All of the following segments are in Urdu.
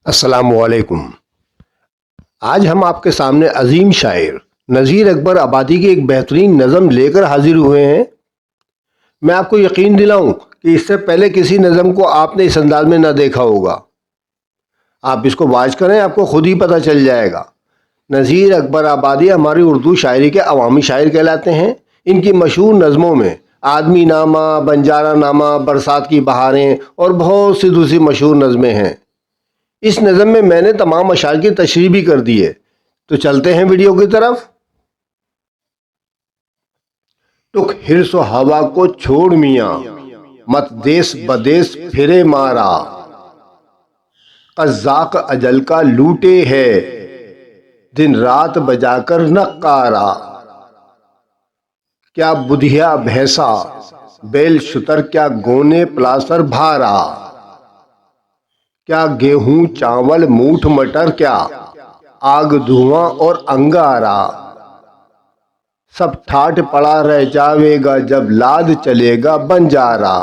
السلام علیکم۔ آج ہم آپ کے سامنے عظیم شاعر نذیر اکبر آبادی کی ایک بہترین نظم لے کر حاضر ہوئے ہیں۔ میں آپ کو یقین دلاؤں کہ اس سے پہلے کسی نظم کو آپ نے اس انداز میں نہ دیکھا ہوگا۔ آپ اس کو واچ کریں، آپ کو خود ہی پتہ چل جائے گا۔ نذیر اکبر آبادی ہماری اردو شاعری کے عوامی شاعر کہلاتے ہیں۔ ان کی مشہور نظموں میں آدمی نامہ، بنجارہ نامہ، برسات کی بہاریں اور بہت سی دوسری مشہور نظمیں ہیں۔ اس نظم میں نے تمام اشعار کی تشریح بھی کر دی ہے، تو چلتے ہیں ویڈیو کی طرف۔ ٹک حرص و ہوا کو چھوڑ میاں، مت دیس بدیس پھرے مارا، قزاق اجل کا لوٹے ہے، دن رات بجا کر نقارا۔ کیا بدھیا بھینسا بیل شتر، کیا گونے پلاسر بھارا، کیا گیہوں چاول موٹھ مٹر، کیا آگ دھواں اور انگارا، سب ٹھاٹ پڑا رہ جاوے گا جب لاد چلے گا بنجارا۔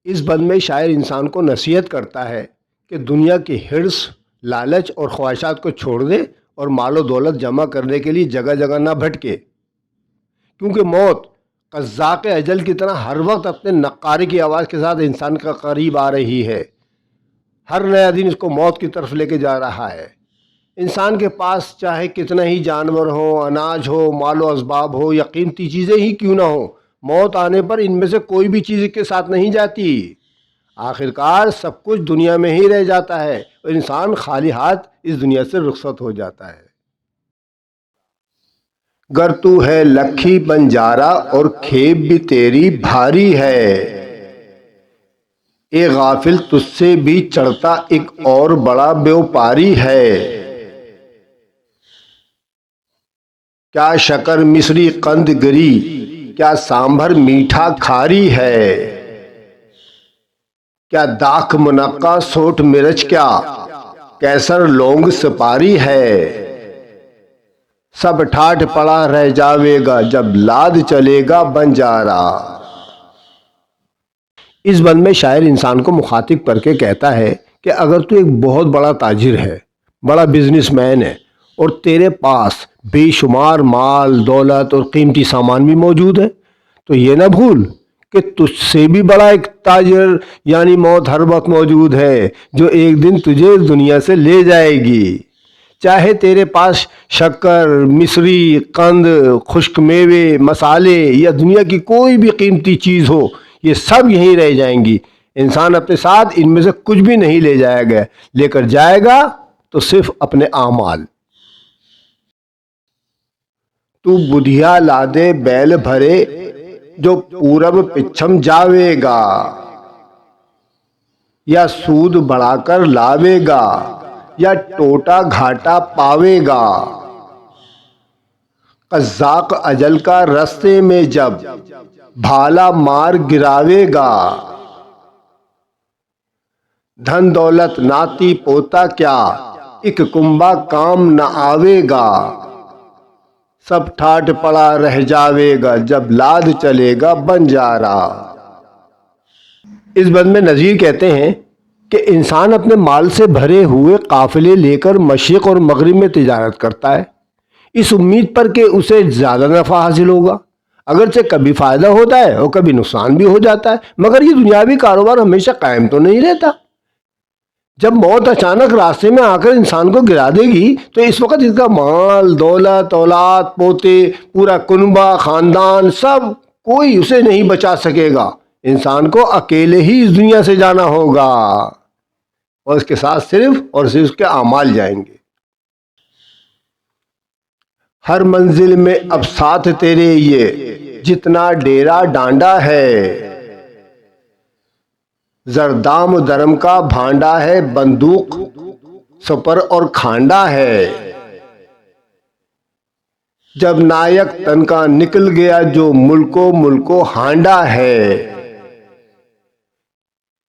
اس بند میں شاعر انسان کو نصیحت کرتا ہے کہ دنیا کی حرص، لالچ اور خواہشات کو چھوڑ دے اور مال و دولت جمع کرنے کے لیے جگہ جگہ نہ بھٹکے، کیونکہ موت قزاق اجل کی طرح ہر وقت اپنے نقارے کی آواز کے ساتھ انسان کا قریب آ رہی ہے۔ ہر نیا دن اس کو موت کی طرف لے کے جا رہا ہے۔ انسان کے پاس چاہے کتنا ہی جانور ہو، اناج ہو، مال و اسباب ہو یا قیمتی چیزیں ہی کیوں نہ ہو، موت آنے پر ان میں سے کوئی بھی چیز کے ساتھ نہیں جاتی۔ آخرکار سب کچھ دنیا میں ہی رہ جاتا ہے اور انسان خالی ہاتھ اس دنیا سے رخصت ہو جاتا ہے۔ گر تو ہے لکھی بنجارا اور کھیپ بھی تیری بھاری ہے، اے غافل تجھ سے بھی چڑھتا ایک اور بڑا بیوپاری ہے، کیا شکر مصری قند گری، کیا سانبھر میٹھا کھاری ہے، کیا داکھ منقع سوٹ مرچ، کیا کیسر لونگ سپاری ہے، سب ٹھاٹ پڑا رہ جاوے گا جب لاد چلے گا بنجارا۔ اس بند میں شاعر انسان کو مخاطب کر کے کہتا ہے کہ اگر تو ایک بہت بڑا تاجر ہے، بڑا بزنس مین ہے اور تیرے پاس بے شمار مال، دولت اور قیمتی سامان بھی موجود ہے، تو یہ نہ بھول کہ تجھ سے بھی بڑا ایک تاجر یعنی موت ہر وقت موجود ہے، جو ایک دن تجھے اس دنیا سے لے جائے گی۔ چاہے تیرے پاس شکر، مصری، قند، خشک میوے، مسالے یا دنیا کی کوئی بھی قیمتی چیز ہو، یہ سب یہیں رہ جائیں گی۔ انسان اپنے ساتھ ان میں سے کچھ بھی نہیں لے جائے گا، لے کر جائے گا تو صرف اپنے اعمال۔ تو بدھیا لادے بیل بھرے، جو پورب پچھم جاوے گا، یا سود بڑھا کر لاوے گا یا ٹوٹا گھاٹا پاوے گا، قزاق اجل کا رستے میں جب بھالا مار گراوے گا، دھن دولت ناتی پوتا، کیا ایک کنبا کام نہ آوے گا، سب ٹھاٹ پڑا رہ جاوے گا جب لاد چلے گا بنجارا۔ اس بند میں نذیر کہتے ہیں کہ انسان اپنے مال سے بھرے ہوئے قافلے لے کر مشرق اور مغرب میں تجارت کرتا ہے، اس امید پر کہ اسے زیادہ نفع حاصل ہوگا۔ اگرچہ کبھی فائدہ ہوتا ہے اور کبھی نقصان بھی ہو جاتا ہے، مگر یہ دنیاوی کاروبار ہمیشہ قائم تو نہیں رہتا۔ جب موت اچانک راستے میں آ کر انسان کو گرا دے گی تو اس وقت اس کا مال، دولت، اولاد، پوتے، پورا کنبہ، خاندان، سب کوئی اسے نہیں بچا سکے گا۔ انسان کو اکیلے ہی اس دنیا سے جانا ہوگا اور اس کے ساتھ صرف اور صرف اس کے اعمال جائیں گے۔ ہر منزل میں اب ساتھ تیرے یہ جتنا ڈیرا ڈانڈا ہے، زردام درم کا بھانڈا ہے، بندوق سپر اور کھانڈا ہے، جب نائک تن کا نکل گیا جو ملکو ہانڈا ہے،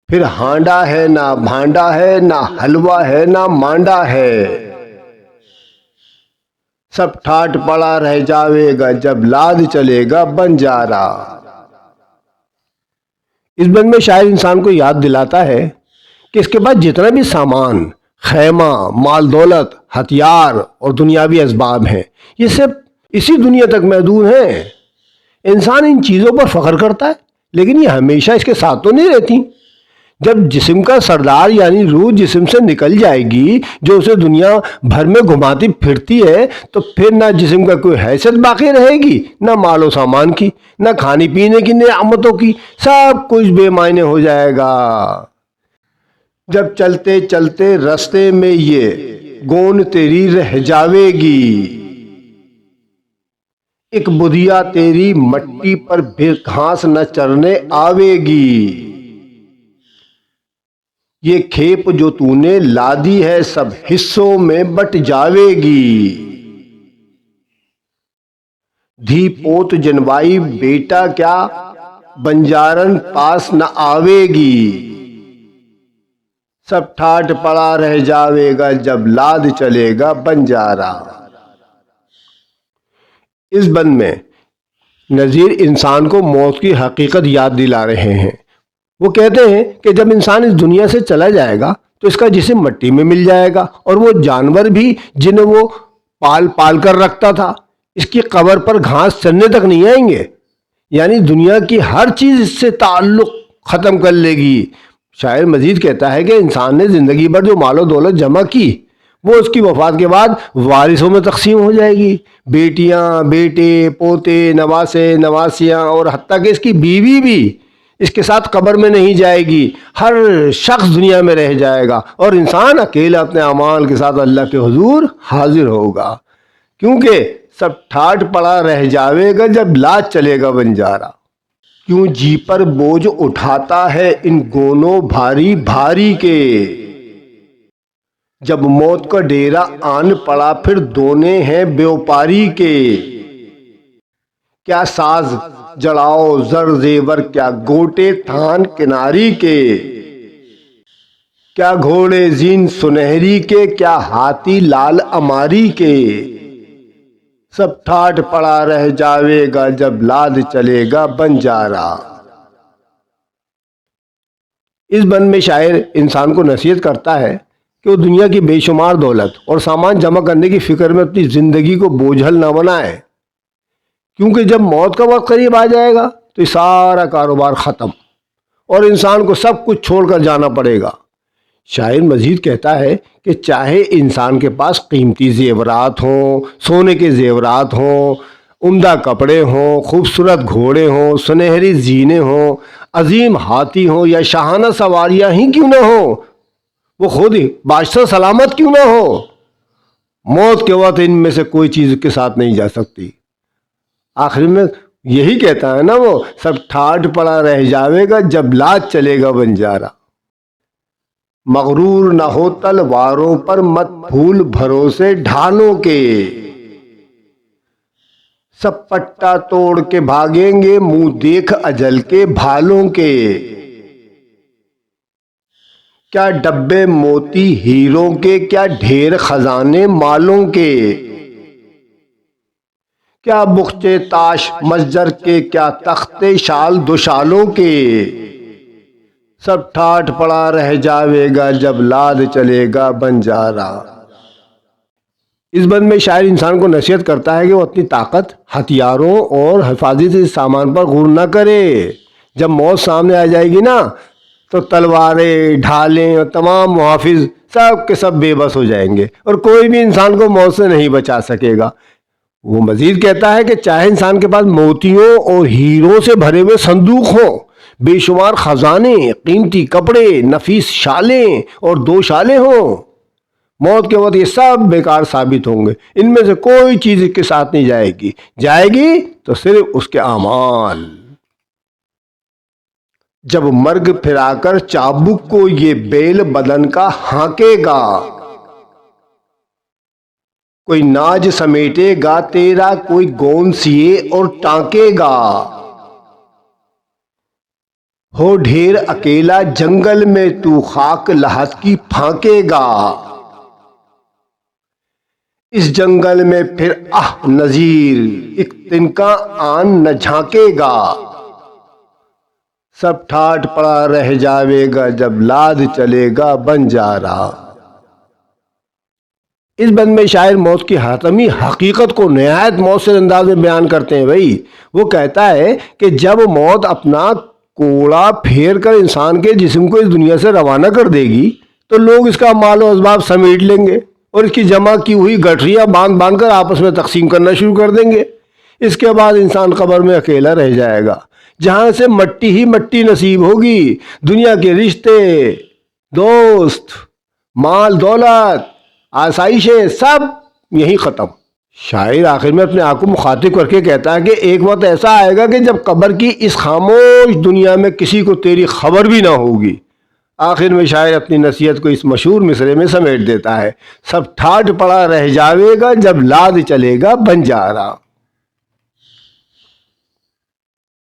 پھر ہانڈا ہے نہ بھانڈا ہے، نہ حلوہ ہے نہ مانڈا ہے، سب ٹھاٹ پڑا رہ جاوے گا جب لاد چلے گا بنجارا۔ اس بند میں شاعر انسان کو یاد دلاتا ہے کہ اس کے بعد جتنا بھی سامان، خیمہ، مال دولت، ہتھیار اور دنیاوی اسباب ہیں، یہ سب اسی دنیا تک محدود ہیں۔ انسان ان چیزوں پر فخر کرتا ہے، لیکن یہ ہمیشہ اس کے ساتھ تو نہیں رہتی۔ جب جسم کا سردار یعنی روح جسم سے نکل جائے گی، جو اسے دنیا بھر میں گھماتی پھرتی ہے، تو پھر نہ جسم کا کوئی حیثیت باقی رہے گی، نہ مال و سامان کی، نہ کھانے پینے کی نعمتوں کی، سب کچھ بے معنی ہو جائے گا۔ جب چلتے چلتے رستے میں یہ گون تیری رہ جاوے گی، ایک بدھیا تیری مٹی پر بھی گھاس نہ چرنے آوے گی۔ یہ کھیپ جو تو نے لادی ہے سب حصوں میں بٹ جاوے گی۔ دھی پوت جنوائی بیٹا کیا بنجارن پاس نہ آوے گی۔ سب ٹھاٹ پڑا رہ جاوے گا جب لاد چلے گا بنجارا۔ اس بند میں نذیر انسان کو موت کی حقیقت یاد دلا رہے ہیں۔ وہ کہتے ہیں کہ جب انسان اس دنیا سے چلا جائے گا تو اس کا جسم مٹی میں مل جائے گا، اور وہ جانور بھی جنہیں وہ پال پال کر رکھتا تھا اس کی قبر پر گھاس چرنے تک نہیں آئیں گے، یعنی دنیا کی ہر چیز اس سے تعلق ختم کر لے گی۔ شاعر مزید کہتا ہے کہ انسان نے زندگی بھر جو مال و دولت جمع کی، وہ اس کی وفات کے بعد وارثوں میں تقسیم ہو جائے گی۔ بیٹیاں، بیٹے، پوتے، نواسے، نواسیاں اور حتیٰ کہ اس کی بیوی بھی اس کے ساتھ قبر میں نہیں جائے گی۔ ہر شخص دنیا میں رہ جائے گا اور انسان اکیلا اپنے اعمال کے ساتھ اللہ کے حضور حاضر ہوگا، کیونکہ سب ٹھاٹ پڑا رہ جاوے گا جب لاد چلے گا بنجارا۔ کیوں جی پر بوجھ اٹھاتا ہے ان گونوں بھاری بھاری کے، جب موت کا ڈیرا آن پڑا پھر دونے ہیں بیوپاری کے۔ کیا ساز جڑاؤ زر زیور، کیا گوٹے تھان کناری کے، کیا گھوڑے زین سنہری کے، کیا ہاتھی لال اماری کے۔ سب ٹھاٹ پڑا رہ جاوے گا جب لاد چلے گا بنجارا۔ اس بند میں شاعر انسان کو نصیحت کرتا ہے کہ وہ دنیا کی بے شمار دولت اور سامان جمع کرنے کی فکر میں اپنی زندگی کو بوجھل نہ بنائے، کیونکہ جب موت کا وقت قریب آ جائے گا تو یہ سارا کاروبار ختم اور انسان کو سب کچھ چھوڑ کر جانا پڑے گا۔ شاعر مزید کہتا ہے کہ چاہے انسان کے پاس قیمتی زیورات ہوں، سونے کے زیورات ہوں، عمدہ کپڑے ہوں، خوبصورت گھوڑے ہوں، سنہری زینے ہوں، عظیم ہاتھی ہوں، یا شاہانہ سواریاں ہی کیوں نہ ہوں، وہ خود ہی بادشاہ سلامت کیوں نہ ہو، موت کے وقت ان میں سے کوئی چیز کے ساتھ نہیں جا سکتی۔ آخر میں یہی کہتا ہے نا وہ، سب ٹھاٹ پڑا رہ جاوے گا جب لاد چلے گا بنجارا۔ مغرور نہ ہو تلواروں پر مت بھول بھروسے ڈھالوں کے، سب پٹا توڑ کے بھاگیں گے منہ دیکھ اجل کے بھالوں کے۔ کیا ڈبے موتی ہیروں کے، کیا ڈھیر خزانے مالوں کے، کیا بخچے تاش مسجر کے، کیا تختے شال دوشالوں کے۔ سب ٹھاٹ پڑا رہ جاوے گا جب لاد چلے گا بنجارا۔ اس بند میں شاعر انسان کو نصیحت کرتا ہے کہ وہ اپنی طاقت، ہتھیاروں اور حفاظتی سامان پر غور نہ کرے۔ جب موت سامنے آ جائے گی نا تو تلواریں، ڈھالیں اور تمام محافظ سب کے سب بے بس ہو جائیں گے اور کوئی بھی انسان کو موت سے نہیں بچا سکے گا۔ وہ مزید کہتا ہے کہ چاہے انسان کے پاس موتیوں اور ہیروں سے بھرے ہوئے صندوق ہوں، بے شمار خزانے، قیمتی کپڑے، نفیس شالیں اور دوشالیں ہوں، موت کے وقت یہ سب بیکار ثابت ہوں گے۔ ان میں سے کوئی چیز کے ساتھ نہیں جائے گی، جائے گی تو صرف اس کے اعمال۔ جب مرگ پھرا کر چابک کو یہ بیل بدن کا ہانکے گا، کوئی ناج سمیٹے گا تیرا، کوئی گون سیے اور ٹانکے گا۔ ہو ڈھیر اکیلا جنگل میں تو خاک لحد کی پھانکے گا، اس جنگل میں پھر نذیر ایک تنکا آن نہ جھانکے گا۔ سب ٹھاٹ پڑا رہ جاوے گا جب لاد چلے گا بنجارا۔ اس بند میں شاعر موت کی حتمی حقیقت کو نہایت مؤثر انداز میں بیان کرتے ہیں بھائی۔ وہ کہتا ہے کہ جب موت اپنا کوڑا پھیر کر انسان کے جسم کو اس دنیا سے روانہ کر دے گی تو لوگ اس کا مال و اسباب سمیٹ لیں گے اور اس کی جمع کی ہوئی گٹھریاں باندھ باندھ کر آپس میں تقسیم کرنا شروع کر دیں گے۔ اس کے بعد انسان قبر میں اکیلا رہ جائے گا، جہاں سے مٹی ہی مٹی نصیب ہوگی۔ دنیا کے رشتے، دوست، مال دولت، آسائشیں سب یہی ختم۔ شاعر آخر میں اپنے آپ کو مخاطب کر کے کہتا ہے کہ ایک وقت ایسا آئے گا کہ جب قبر کی اس خاموش دنیا میں کسی کو تیری خبر بھی نہ ہوگی۔ آخر میں شاعر اپنی نصیحت کو اس مشہور مصرعے میں سمیٹ دیتا ہے، سب ٹھاٹ پڑا رہ جاوے گا جب لاد چلے گا بنجارا۔